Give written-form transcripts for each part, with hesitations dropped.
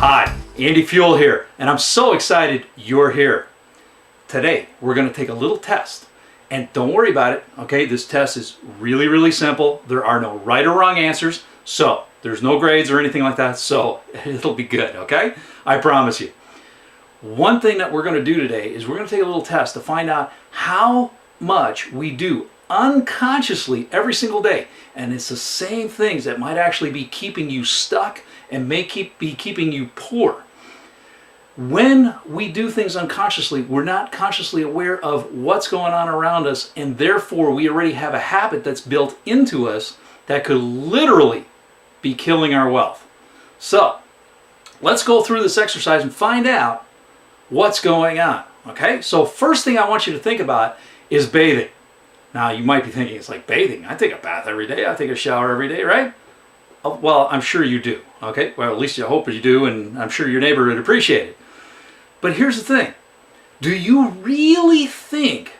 Hi, Andy Fuel here, and I'm so excited you're here. Today, we're going to take a little test, and don't worry about it, okay? This test is really simple. There are no right or wrong answers, so there's no grades or anything like that, so it'll be good, okay? I promise you. One thing that we're going to do today is we're going to take a little test to find out how much we do unconsciously every single day. And it's the same things that might actually be keeping you stuck and may be keeping you poor. When we do things unconsciously, we're not consciously aware of what's going on around us, and therefore we already have a habit that's built into us that could literally be killing our wealth. So let's go through this exercise and find out what's going on. Okay, so first thing I want you to think about is bathing. Now you might be thinking, it's like bathing. I take a bath every day. I take a shower every day, right? Well, I'm sure you do. Okay, well, at least I hope you do, and I'm sure your neighbor would appreciate it. But here's the thing. Do you really think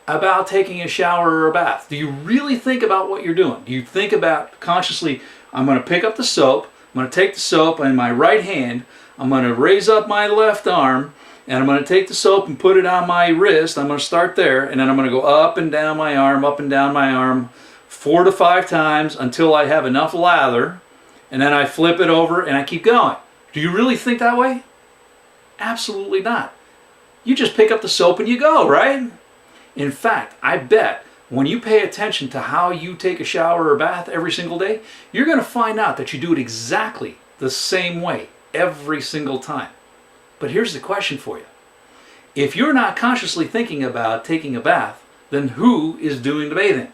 about taking a shower or a bath? Do you really think about what you're doing? Do you think about consciously, I'm going to pick up the soap, I'm going to take the soap in my right hand, I'm going to raise up my left arm, and I'm going to take the soap and put it on my wrist. I'm going to start there, and then I'm going to go up and down my arm, up and down my arm, 4 to 5 times until I have enough lather, and then I flip it over and I keep going. Do you really think that way? Absolutely not. You just pick up the soap and you go, right? In fact, I bet when you pay attention to how you take a shower or bath every single day, you're going to find out that you do it exactly the same way every single time. But here's the question for you. If you're not consciously thinking about taking a bath, then who is doing the bathing?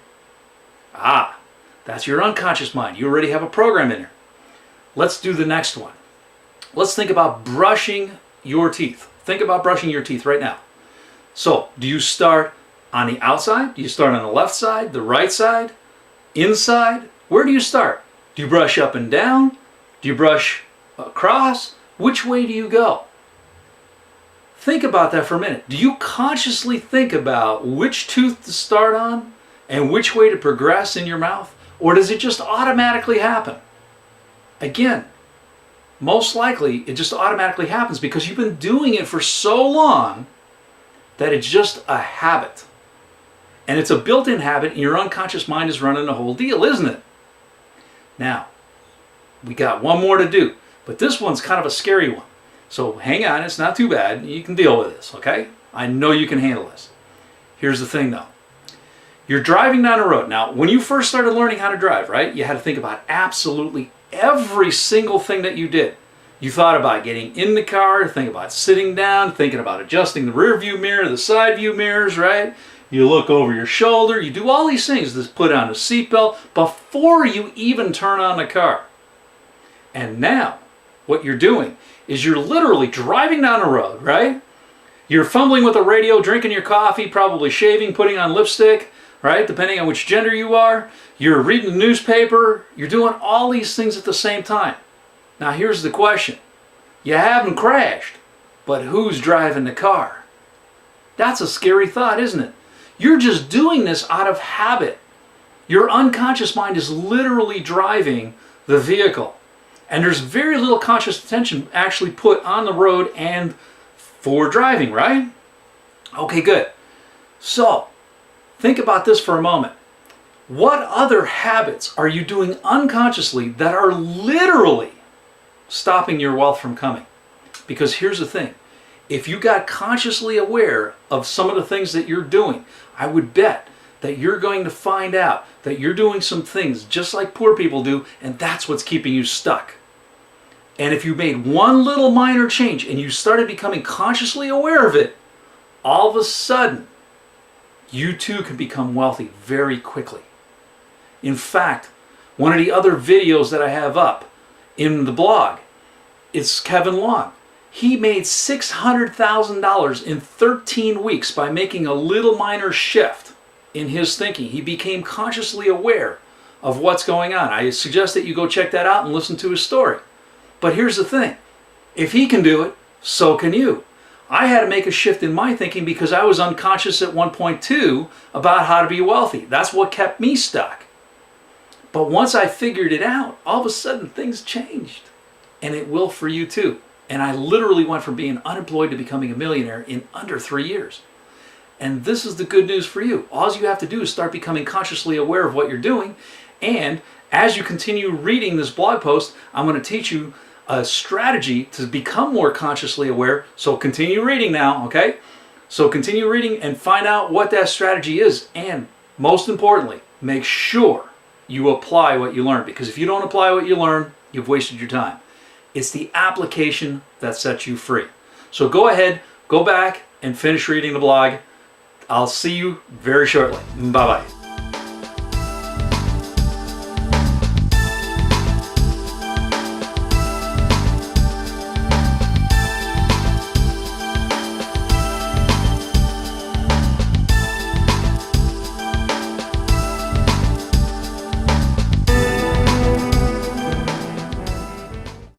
That's your unconscious mind. You already have a program in there. Let's do the next one. Let's think about brushing your teeth. Think about brushing your teeth right now. So, do you start on the outside? Do you start on the left side, the right side, inside? Where do you start? Do you brush up and down? Do you brush across? Which way do you go? Think about that for a minute. Do you consciously think about which tooth to start on and which way to progress in your mouth? Or does it just automatically happen? Again, most likely it just automatically happens because you've been doing it for so long that it's just a habit. And it's a built-in habit, and your unconscious mind is running the whole deal, isn't it? Now, we got one more to do, but this one's kind of a scary one. So hang on, it's not too bad. You can deal with this, okay? I know you can handle this. Here's the thing though. You're driving down the road. Now, when you first started learning how to drive, right, you had to think about absolutely every single thing that you did. You thought about getting in the car, think about sitting down, thinking about adjusting the rear view mirror, the side view mirrors, right? You look over your shoulder, you do all these things to put on a seatbelt before you even turn on the car. And now, what you're doing is you're literally driving down the road, right? You're fumbling with the radio, drinking your coffee, probably shaving, putting on lipstick, right? Depending on which gender you are. You're reading the newspaper. You're doing all these things at the same time. Now here's the question. You haven't crashed, but who's driving the car? That's a scary thought, isn't it? You're just doing this out of habit. Your unconscious mind is literally driving the vehicle. And there's very little conscious attention actually put on the road and for driving, right? Okay, good. So, think about this for a moment. What other habits are you doing unconsciously that are literally stopping your wealth from coming? Because here's the thing. If you got consciously aware of some of the things that you're doing, I would bet that you're going to find out that you're doing some things just like poor people do, and that's what's keeping you stuck. And if you made one little minor change and you started becoming consciously aware of it, all of a sudden, you too can become wealthy very quickly. In fact, one of the other videos that I have up in the blog is Kevin Long. He made $600,000 in 13 weeks by making a little minor shift in his thinking. He became consciously aware of what's going on. I suggest that you go check that out and listen to his story. But here's the thing. If he can do it, so can you. I had to make a shift in my thinking because I was unconscious at one point too about how to be wealthy. That's what kept me stuck. But once I figured it out, all of a sudden things changed. And it will for you too. And I literally went from being unemployed to becoming a millionaire in under 3 years. And this is the good news for you. All you have to do is start becoming consciously aware of what you're doing. And as you continue reading this blog post, I'm going to teach you a strategy to become more consciously aware. So continue reading now, okay? So continue reading and find out what that strategy is. And most importantly, make sure you apply what you learn. Because if you don't apply what you learn, you've wasted your time. It's the application that sets you free. So go ahead, go back and finish reading the blog. I'll see you very shortly. Bye-bye.